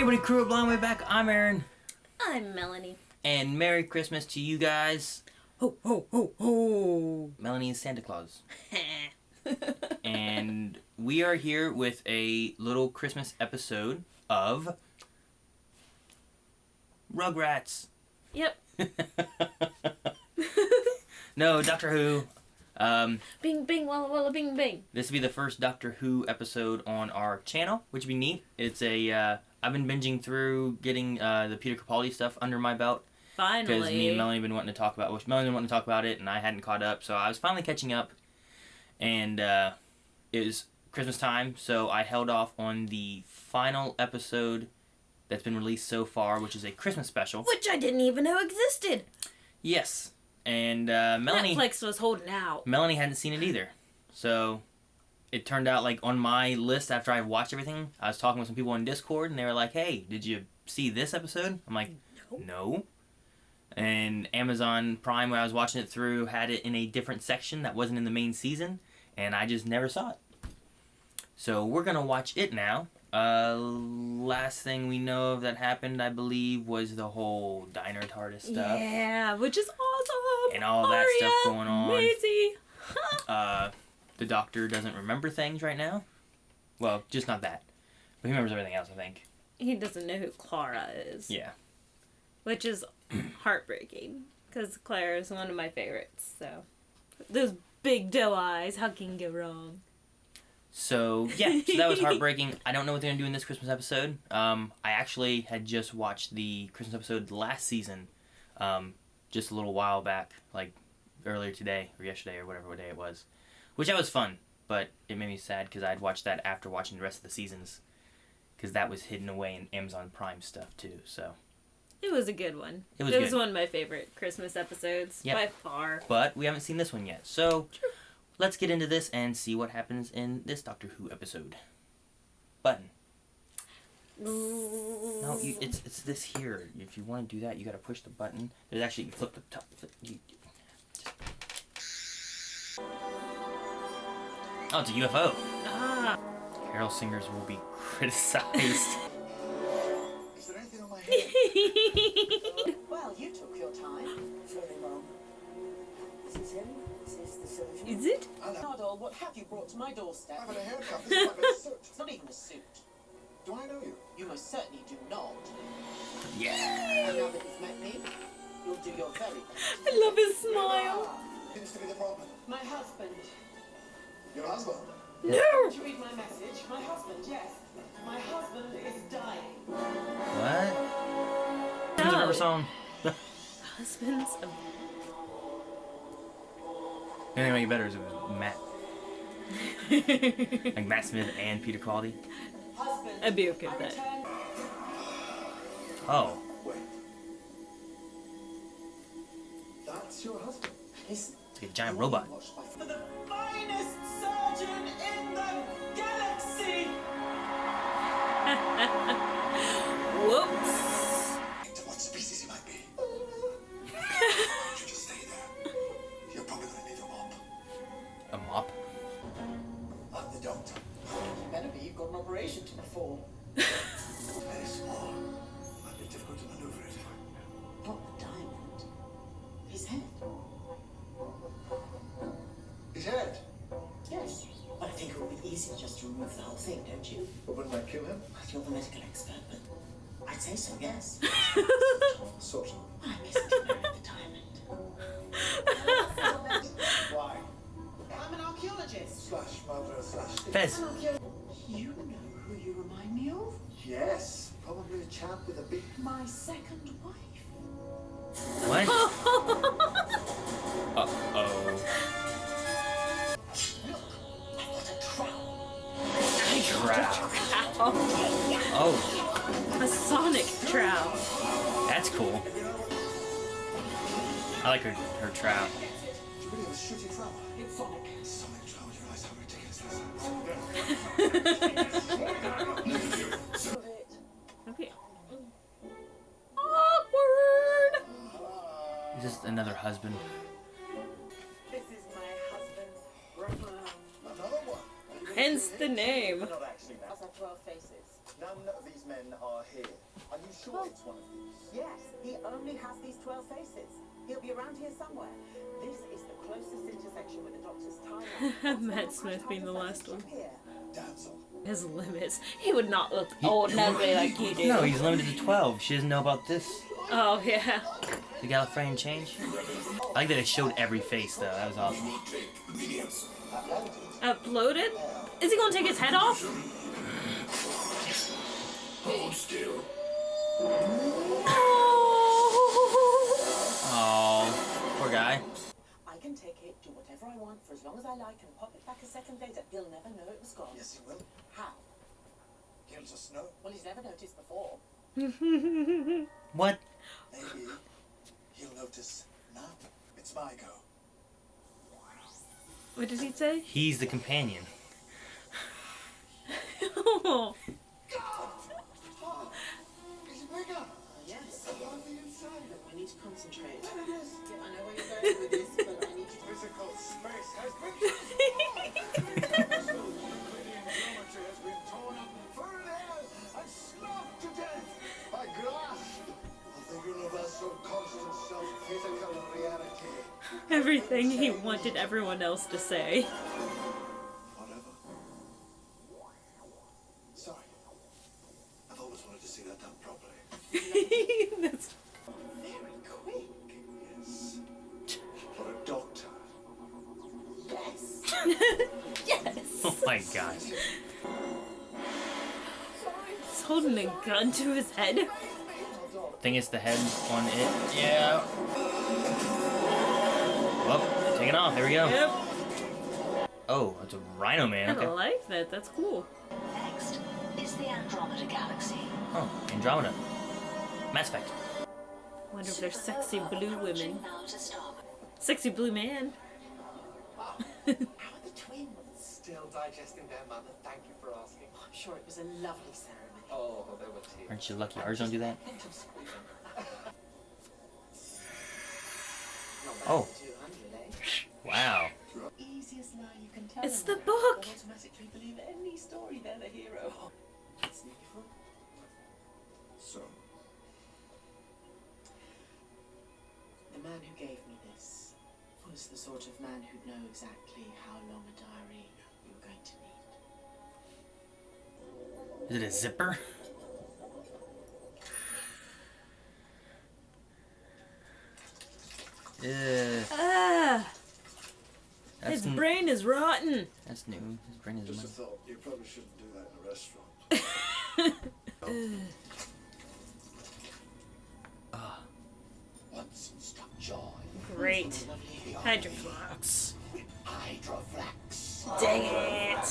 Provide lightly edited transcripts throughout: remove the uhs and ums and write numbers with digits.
Hey everybody, crew of Long Way Back, I'm Aaron. I'm Melanie. And Merry Christmas to you guys. Ho, ho, ho, ho. Melanie is Santa Claus. And we are here with a little Christmas episode of Rugrats. Yep. No, Doctor Who. Bing, bing, walla, walla, bing, bing. This will be the first Doctor Who episode on our channel, which would be neat. It's a, I've been binging through getting the Peter Capaldi stuff under my belt. Finally. Because me and Melanie have been wanting to talk about it, and I hadn't caught up, so I was finally catching up. And it was Christmas time, so I held off on the final episode that's been released so far, which is a Christmas special. Which I didn't even know existed. Yes. And Melanie... Netflix was holding out. Melanie hadn't seen it either. So it turned out, like, on my list after I watched everything, I was talking with some people on Discord, and they were like, hey, did you see this episode? I'm like, no. And Amazon Prime, when I was watching it through, had it in a different section that wasn't in the main season, and I just never saw it. So we're going to watch it now. Last thing we know of that happened, I believe, was the whole diner TARDIS stuff. Yeah, which is awesome. And all that stuff going on. Amazing. The Doctor doesn't remember things right now. Well, just not that. But he remembers everything else, I think. He doesn't know who Clara is. Yeah. Which is heartbreaking, because Clara is one of my favorites, so. Those big doe eyes, how can you go wrong? So, yeah, so that was heartbreaking. I don't know what they're going to do in this Christmas episode. I actually had just watched the Christmas episode last season, just a little while back, like earlier today, or yesterday, or whatever day it was. Which that was fun, but it made me sad because I'd watched that after watching the rest of the seasons. Because that was hidden away in Amazon Prime stuff, too, so... It was a good one. It was one of my favorite Christmas episodes, by far. But we haven't seen this one yet, so let's get into this and see what happens in this Doctor Who episode. Button. No, it's this here. If you want to do that, you got to push the button. There's actually, you flip the top. Oh, it's a UFO. Ah. Carol singers will be criticized. Is there anything on my head? Well, you took your time. Very long. Is it him? Is this the surgeon? Is it? Nardole, what have you brought to my doorstep? I've had a haircut. This is like a suit. It's not even a suit. Do I know you? You most certainly do not. Yeah. And now that you've met me, you'll do your very best. I love his smile. Seems to be the problem. My husband. Your husband? No! Did you read my message? My husband, yes. My husband is dying. What? No. Who's the rubber song? Husbands of... The only way better is it was Matt. Like Matt Smith and Peter Capaldi. Husband. I'd be okay with that. return. Oh. Wait. That's your husband? Listen. It's like a giant robot. For the finest surgeon in the galaxy. Whoops. To what species he might be. You just stay there. You're probably going to need a mop. A mop? I'm the doctor. You better be. You've got an operation to perform. It's very small. Might be difficult to maneuver it. Not the diamond. His head. His head? Yes. But I think it would be easier just to remove the whole thing, don't you? But wouldn't that kill him? You're the medical expert, but I'd say so, yes. Sort of. I missed to marry the diamond. Why? I'm an archaeologist. Slash, mother, slash. Fez. You know who you remind me of? Yes. Probably a chap with a big... My second wife. What? Uh-oh. Look, I've got a trowel. Trowel. Oh, A sonic trowel. that's cool. I like her trowel. Do you really have a shooting trowel? It's Sonic. Sonic trowel, you realize how ridiculous that sounds? Okay. Awkward. Just another husband. This is my husband, Roman. Another one. Hence the name. Not actually, that. Has 12 faces. None of these men are here. Are you sure it's one of these? Yes, he only has these 12 faces. He'll be around here somewhere. This is the closest intersection with the doctor's timeline. Matt Smith being the last one. Damsel. His limits. He would not look old and ugly like you do. No, he's limited to 12. She doesn't know about this. Oh, yeah. The Gallifreyan change. I like that it showed every face, though. That was awesome. Uploaded? Is he gonna take his head off? Hold still. Oh, poor guy. I can take it, do whatever I want for as long as I like, and pop it back a second later. He'll never know it was gone. Yes, he will. How? He'll just know. Well, he's never noticed before. What? Maybe he'll notice now. It's my go. What did he say? He's the companion. Oh. Is it bigger? Yes. On the inside. I need to concentrate. There it is. I know where you're going with this, but I need to... Physical space has been geometry has been torn up and thrown out and sloughed to death by grasp of the universal constant self-physical reality. Everything he wanted everyone else to say. Whatever. Sorry. I've always wanted to see that done properly. That's... Very quick. Yes. For a doctor. Yes. Yes! Oh my god. He's holding a gun to his head. Thing is, the head on it. Yeah. Well, taking off. There we go. Yep. Oh, it's a Rhino Man. I Okay. like that. That's cool. Next is the Andromeda Galaxy. Oh, Andromeda. Mass Effect. Wonder if there's sexy blue women. Now to stop. Sexy blue man. How are the twins? Still digesting their mother. Thank you for asking. I'm sure it was a lovely ceremony. Oh, there were tears. Aren't you lucky ours don't do that? Hint of squealing. Not bad Oh. for 200, eh? Wow. Easiest lie you can tell It's them. the book. They'll automatically believe any story they're the hero. It's needful. So, The man who gave me this was the sort of man who'd know exactly how long a diary you were going to need. Is it a zipper? Ah! That's His n- brain is rotten. That's new. His brain is just a new. thought. You probably shouldn't do that in a restaurant. Once struck joy. Great. Hydroflux. Hydroflex. Dang it.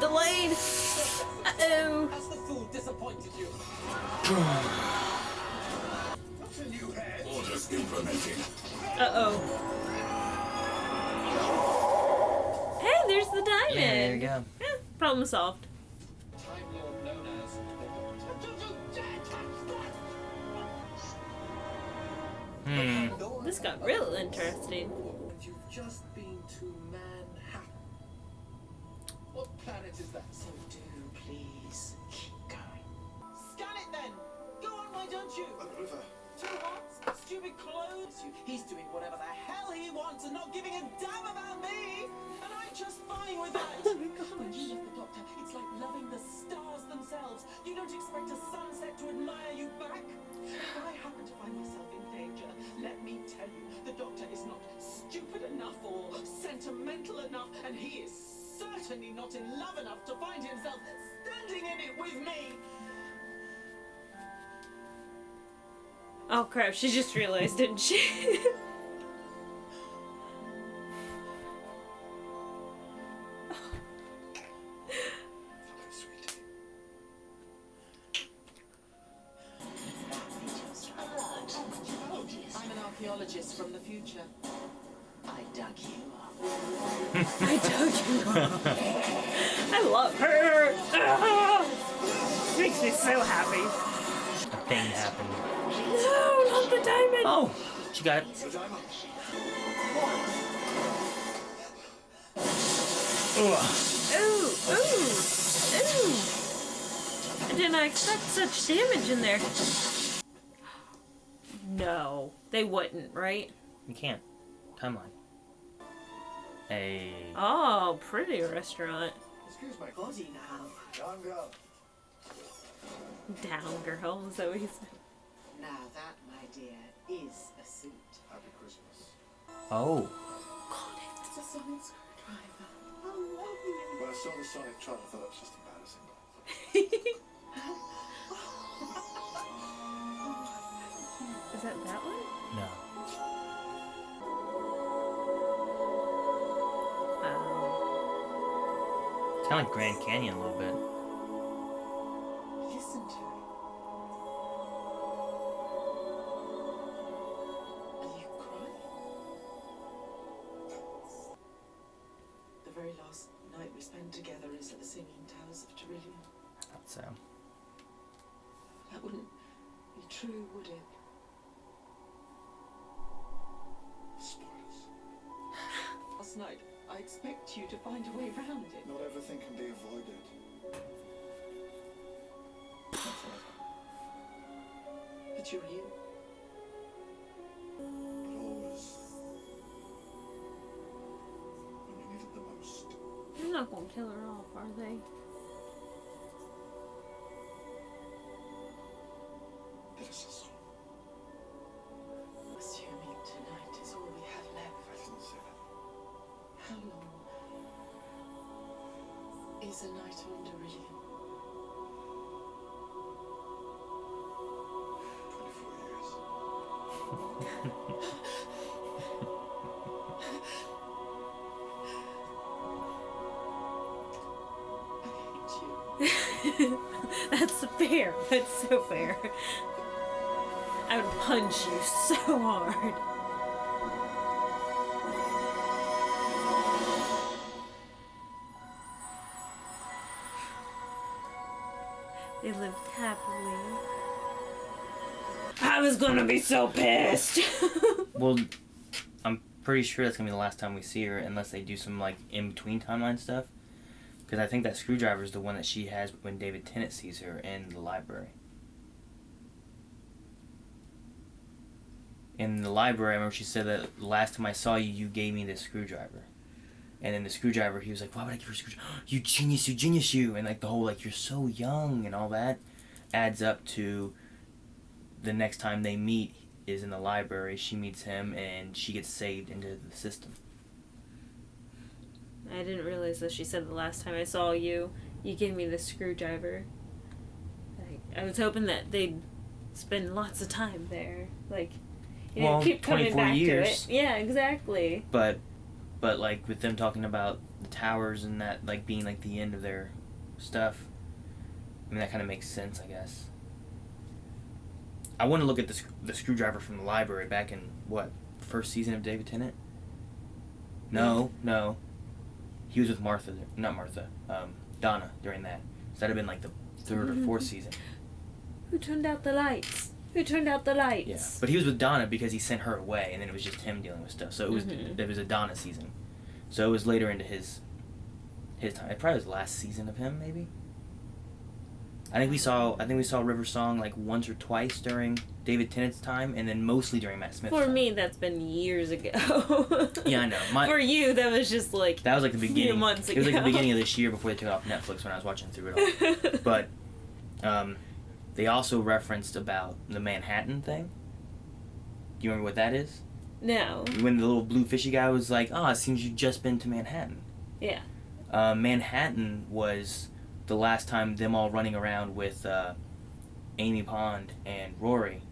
Delayed. Uh-oh. Has the food disappointed you? What's a new head? Orders implemented. Uh-oh. Hey, there's the diamond. Yeah, there you go. Eh, problem solved. Time Lord known as the Doctor. This got real interesting. And you've just been to Manhattan. What planet is that? So do please keep going. Scan it then! Go on, why don't you? The river. Too hot? Stupid clothes? He's doing whatever the hell he wants and not giving a damn about me! And I'm just fine with that! When you love the Doctor, it's like loving the stars themselves. You don't expect a sunset to admire you back. If I happen to find myself in danger, let me tell you, the Doctor is not stupid enough or sentimental enough, and he is certainly not in love enough to find himself standing in it with me. Oh crap, she just realized, didn't she? Hello, sweetie. I'm an archaeologist from the future. I dug you up. I told you. I love her. Ah! Makes me so happy. A thing happened. No, not Oh, the diamond! Oh, she got it. The diamond. Ugh. Ooh, ooh, ooh. I did not expect such damage in there. No, they wouldn't, right? You can't. Timeline. Hey. Oh, pretty restaurant. Excuse me. Body now. Young girl. Down, girl. Is that what he said? Now that, my dear, is a suit. Happy Christmas. Oh. It's a sonic screwdriver. How lovely. When I saw the Sonic Tron, I thought it was just embarrassing. Is that one? No. Wow. It's kind of like Grand Canyon a little bit. Listen to it. Are you crying? The very last night we spent together is at the Singing Towers of Terillium. Thought so. That wouldn't be true, would it? Spoilers. Last night, I expect you to find a way around it. Not everything can be avoided. Not forever, But you're here. but always. When you need it the most. They're not gonna kill her off, are they? It is a song. Assuming tonight is all we have left. I didn't say that. How long is a night on Terillium? 24 years. I hate you. That's fair. That's so fair. I would punch you so hard. They lived happily. I was gonna be so pissed. Well, I'm pretty sure that's gonna be the last time we see her, unless they do some like in between timeline stuff. Because I think that screwdriver is the one that she has when David Tennant sees her in the library. In the library, I remember she said that the last time I saw you, you gave me this screwdriver. And then the screwdriver, he was like, why would I give her a screwdriver? You genius, you. And like the whole, like, you're so young and all that adds up to the next time they meet is in the library. She meets him and she gets saved into the system. I didn't realize that she said the last time I saw you, you gave me the screwdriver. I was hoping that they'd spend lots of time there. Like, you know, Well, keep coming 24 back years. to it. Yeah, exactly. But like with them talking about the towers and that like being like the end of their stuff, I mean that kind of makes sense, I guess. I want to look at the screwdriver from the library back in what, first season of David Tennant? No. He was with Donna during that. So that'd have been like the third or fourth season. Who turned out the lights? Who turned out the lights? Yeah, but he was with Donna because he sent her away, and then it was just him dealing with stuff. So it was a Donna season. So it was later into his time. It probably was the last season of him, maybe. I think we saw River Song like once or twice during David Tennant's time, and then mostly during Matt Smith's For time. me, that's been years ago. Yeah, I know. For you, that was just like That was like the beginning. few months It was like the ago. beginning of this year before they took it off Netflix when I was watching through it all. But they also referenced about the Manhattan thing. Do you remember what that is? No. When the little blue fishy guy was like, "Oh, it seems you've just been to Manhattan." Yeah. Manhattan was the last time them all running around with Amy Pond and Rory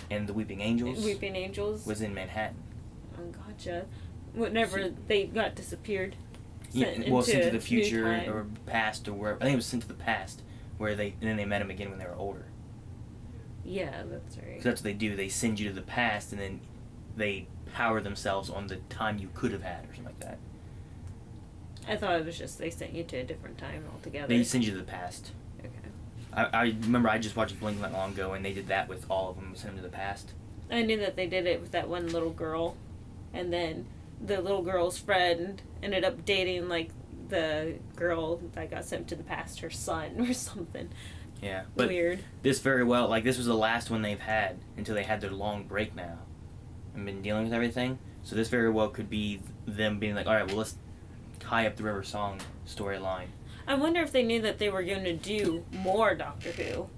and the Weeping Angels. Weeping Angels. Was in Manhattan. Oh, gotcha. Whenever they got disappeared. Sent into to the new future time. or past or wherever. I think it was sent to the past, where and then they met him again when they were older. Yeah, that's right. Because that's what they do. They send you to the past, and then they power themselves on the time you could have had, or something like that. I thought it was just they sent you to a different time altogether. They send you to the past. Okay. I remember I just watched Blink not long ago, and they did that with all of them. Sent them to the past. I knew that they did it with that one little girl, and then the little girl's friend ended up dating like the girl that got sent to the past, her son or something. Yeah, but Weird. this very well, like, this was the last one they've had until they had their long break now and been dealing with everything. So this very well could be them being like, all right, well, let's tie up the River Song storyline. I wonder if they knew that they were going to do more Doctor Who.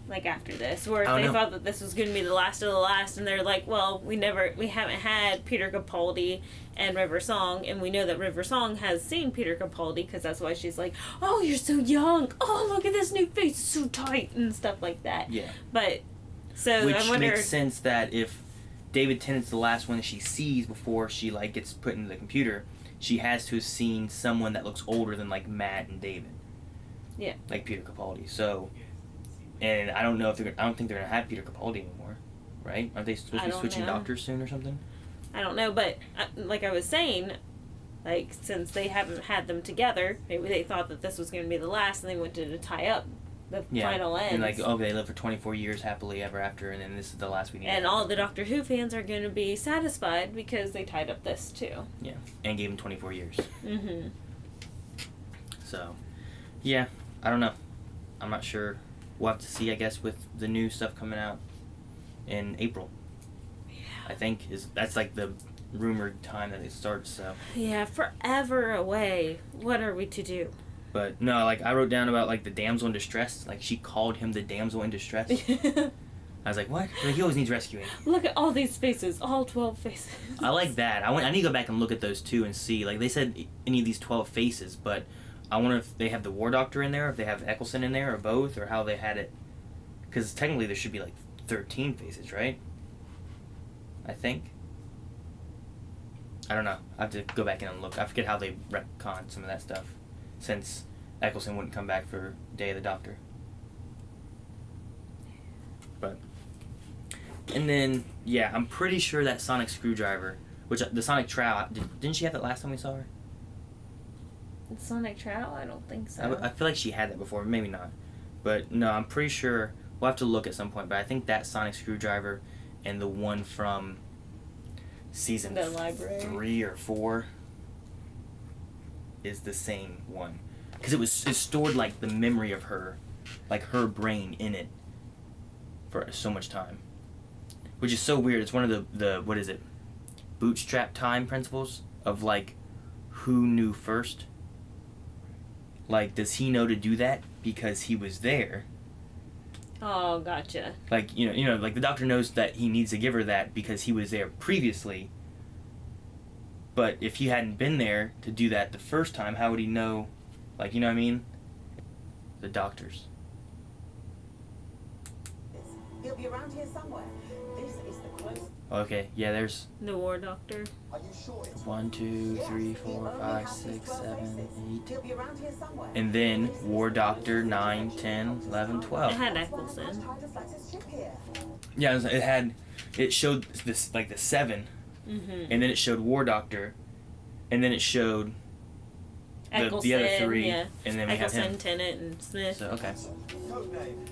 Like after this, or if they thought that this was going to be the last of the last, and they're like, well, we haven't had Peter Capaldi and River Song, and we know that River Song has seen Peter Capaldi, because that's why she's like, oh, you're so young, oh, look at this new face, it's so tight, and stuff like that. Yeah. But, so Which I wonder... makes sense that if David Tennant's the last one that she sees before she, like, gets put into the computer, she has to have seen someone that looks older than, like, Matt and David. Yeah. Like Peter Capaldi, so... And I don't know if I don't think they're gonna have Peter Capaldi anymore, right? Aren't they supposed to be switching doctors soon or something? I don't know, but like I was saying, like since they haven't had them together, maybe they thought that this was going to be the last, and they wanted to tie up the final end. And like, oh, they lived for 24 years happily ever after, and then this is the last we need. And all the Doctor Who fans are going to be satisfied because they tied up this too. Yeah, and gave him 24 years. Mm-hmm. So, yeah, I don't know. I'm not sure. We'll have to see, I guess, with the new stuff coming out in April. Yeah. I think that's like the rumored time that it starts. So. Yeah, forever away. What are we to do? But no, like I wrote down about like the damsel in distress. Like she called him the damsel in distress. I was like, what? Like he always needs rescuing. Look at all these faces, all 12 faces. I like that. I need to go back and look at those too and see. Like they said, any of these 12 faces, but. I wonder if they have the War Doctor in there, if they have Eccleston in there, or both, or how they had it. Because technically there should be like 13 faces, right? I think. I don't know. I have to go back in and look. I forget how they retconned some of that stuff. Since Eccleston wouldn't come back for Day of the Doctor. But. And then, yeah, I'm pretty sure that Sonic Screwdriver, which the Sonic Trowel, didn't she have that last time we saw her? Sonic Trowel? I don't think so. I feel like she had that before, maybe not. But no, I'm pretty sure we'll have to look at some point. But I think that Sonic Screwdriver and the one from season 3 or 4 is the same one, because it stored like the memory of her, like her brain in it for so much time, which is so weird. It's one of the what is it, bootstrap time principles of like who knew first. Like, does he know to do that because he was there? Oh, gotcha. Like, you know, like the Doctor knows that he needs to give her that because he was there previously. But if he hadn't been there to do that the first time, how would he know? Like, you know what I mean? The Doctors. He'll be around here somewhere. This is the close. Okay, yeah, there's The War Doctor. Are you sure it's 1, 2, 3, 4, 5, 6, 7, 8. He'll be around here somewhere. And then War Doctor 9, 10, 11, It 12. had Eccleston. Yeah, it showed this, like the 7. Mm-hmm. And then it showed War Doctor. And then it showed the other 3. Yeah. And then we have Eccleston, him. Tennant, and Smith. So, okay. code name?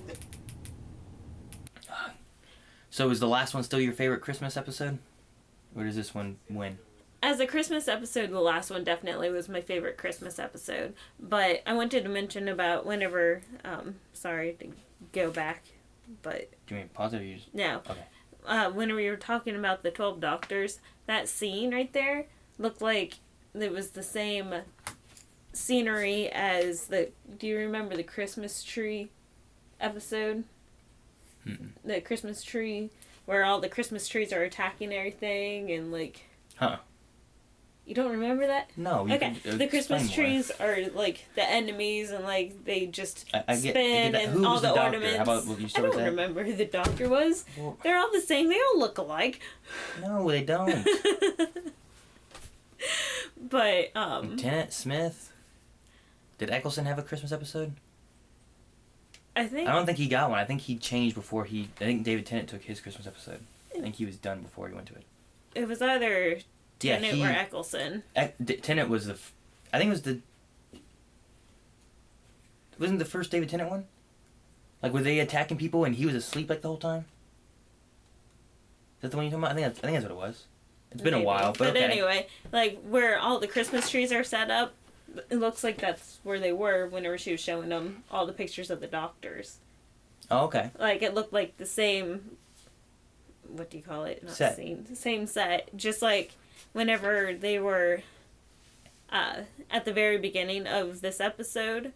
So is the last one still your favorite Christmas episode? Or does this one win? As a Christmas episode, the last one definitely was my favorite Christmas episode. But I wanted to mention about whenever, sorry to go back, but... Do you mean pause it or you just... No. Okay. Whenever you were talking about the 12 Doctors, that scene right there looked like it was the same scenery as the... Do you remember the Christmas tree episode? Mm-mm. The Christmas tree, where all the Christmas trees are attacking everything and like... Huh. You don't remember that? No. Okay, the Christmas trees are like the enemies, and like they just spin that. and Who all was the doctor? ornaments. How about, you I don't remember who the doctor was. Well, They're all the same. They all look alike. no, they don't. But Lieutenant Smith. Did Eccleston have a Christmas episode? I think I don't think he got one. I think he changed before I think David Tennant took his Christmas episode. I think he was done before he went to it. it was either Tennant Yeah, or Eccleston. Tennant was I think it was wasn't the first David Tennant one? Like, were they attacking people and he was asleep like the whole time? that the one you're talking about? I think that's what it was. It's been Maybe. a while, but okay. Anyway, like where all the Christmas trees are set up, it looks like that's where they were whenever she was showing them all the pictures of the doctors. Oh, okay. Like it looked like the same. What do you call it? Not Set. Scene. Same set. Just like whenever they were at the very beginning of this episode,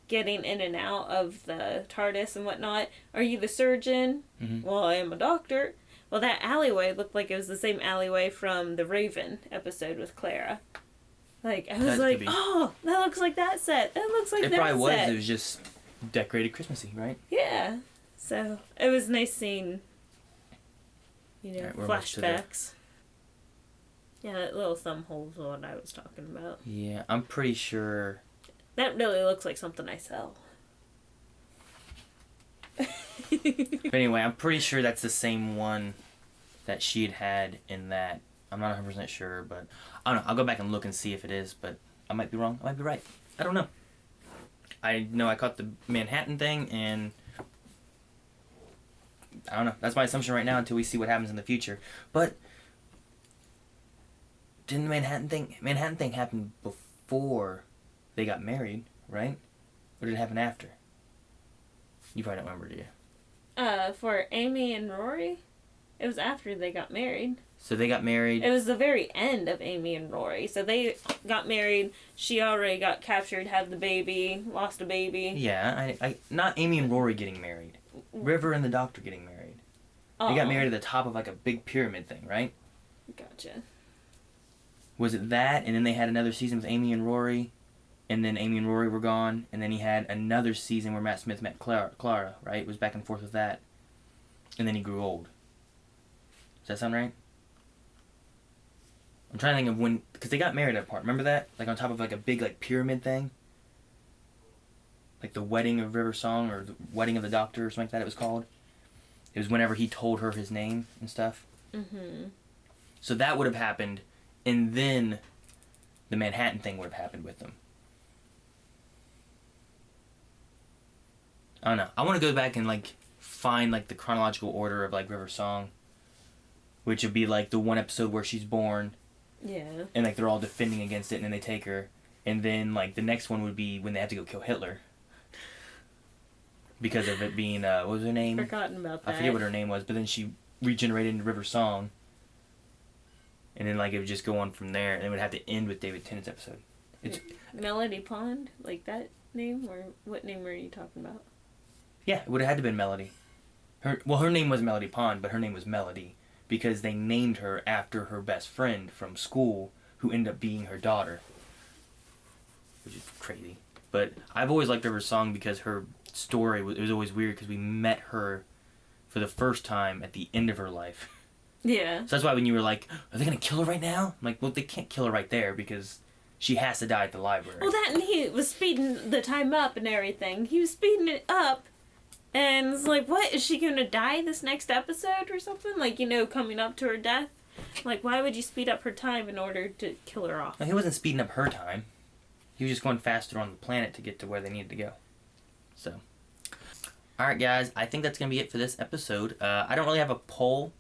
getting in and out of the TARDIS and whatnot. Are you the surgeon? Mm-hmm. Well, I am a doctor. Well, that alleyway looked like it was the same alleyway from the Raven episode with Clara. Like, I was That like, could be. oh, that looks like that set. That looks like It that probably was. set. It was just decorated Christmassy, right? Yeah. So, it was nice seeing, Alright, we're almost to the- flashbacks. Yeah, that little thumb hole is what I was talking about. Yeah, I'm pretty sure. That really looks like something I sell. But anyway, I'm pretty sure that's the same one that she had in that. I'm not 100% sure, but I don't know. I'll go back and look and see if it is, but I might be wrong. I might be right. I don't know. I know I caught the Manhattan thing, and I don't know. That's my assumption right now until we see what happens in the future. But didn't the Manhattan thing happen before they got married, right? Or did it happen after? You probably don't remember, do you? For Amy and Rory, it was after they got married. So they got married. It was the very end of Amy and Rory. So they got married. She already got captured, had the baby, lost a baby. Yeah, I not Amy and Rory getting married. River and the Doctor getting married. They got married at the top of like a big pyramid thing, right? Gotcha. Was it that, and then they had another season with Amy and Rory, and then Amy and Rory were gone, and then he had another season where Matt Smith met Clara, right? It was back and forth with that, and then he grew old. Does that sound right? I'm trying to think of when, because they got married at a part. Remember that? Like on top of like a big like pyramid thing? Like the wedding of River Song, or the wedding of the Doctor, or something like that it was called. It was whenever he told her his name and stuff. Mm-hmm. So that would have happened, and then the Manhattan thing would have happened with them. I don't know. I want to go back and like find like the chronological order of like River Song, which would be like the one episode where she's born, Yeah. and like they're all defending against it, and then they take her, and then like the next one would be when they have to go kill Hitler because of it being what was her name? Forgotten about that. I forget what her name was, but then she regenerated into River Song, and then like it would just go on from there, and it would have to end with David Tennant's episode. It's Melody Pond, like that name, or what name were you talking about? Yeah, it would have had to been Melody. Her name was Melody Pond, but her name was Melody because they named her after her best friend from school, who ended up being her daughter, which is crazy. But I've always liked River Song because her story it was always weird because we met her for the first time at the end of her life. Yeah. So that's why when you were like, "Are they gonna kill her right now?" I'm like, "Well, they can't kill her right there because she has to die at the library." Well, that and he was speeding the time up and everything. He was speeding it up. And it's like, what? Is she going to die this next episode or something? Like, coming up to her death? Like, why would you speed up her time in order to kill her off? No, he wasn't speeding up her time. He was just going faster on the planet to get to where they needed to go. So, alright guys, I think that's going to be it for this episode. I don't really have a poll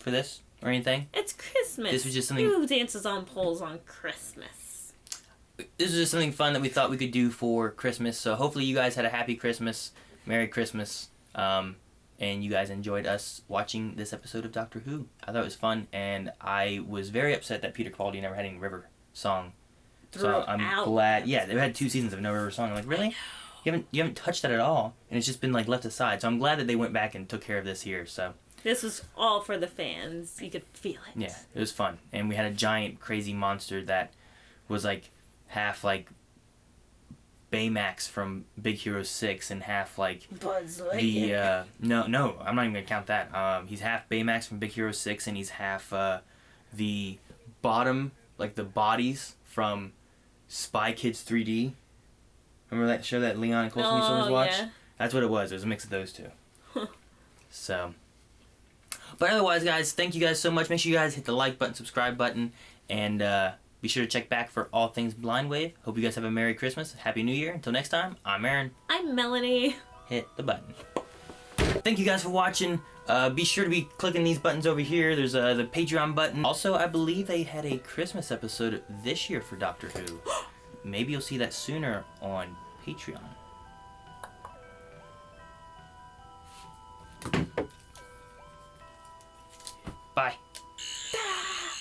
for this or anything. It's Christmas. This was just something... Who dances on poles on Christmas? This was just something fun that we thought we could do for Christmas. So hopefully you guys had a happy Christmas. Merry Christmas, and you guys enjoyed us watching this episode of Doctor Who. I thought it was fun, and I was very upset that Peter Capaldi never had any River Song. So I'm glad. Yeah, they've had 2 seasons of no River Song. I'm like, really? You haven't touched that at all, and it's just been like left aside. So I'm glad that they went back and took care of this here. So this was all for the fans. You could feel it. Yeah, it was fun, and we had a giant crazy monster that was like half like Baymax from Big Hero 6 and half like Buzz Lightyear. No, I'm not even gonna count that. He's half Baymax from Big Hero 6 and he's half the bottom, like the bodies from Spy Kids 3D. Remember that show that Leon and Colson used to always watch? Yeah. That's what it was. It was a mix of those two. So, but otherwise, guys, thank you guys so much. Make sure you guys hit the like button, subscribe button, and be sure to check back for all things Blind Wave. Hope you guys have a Merry Christmas, Happy New Year. Until next time, I'm Aaron. I'm Melanie. Hit the button. Thank you guys for watching. Be sure to be clicking these buttons over here. There's the Patreon button. Also, I believe they had a Christmas episode this year for Doctor Who. Maybe you'll see that sooner on Patreon.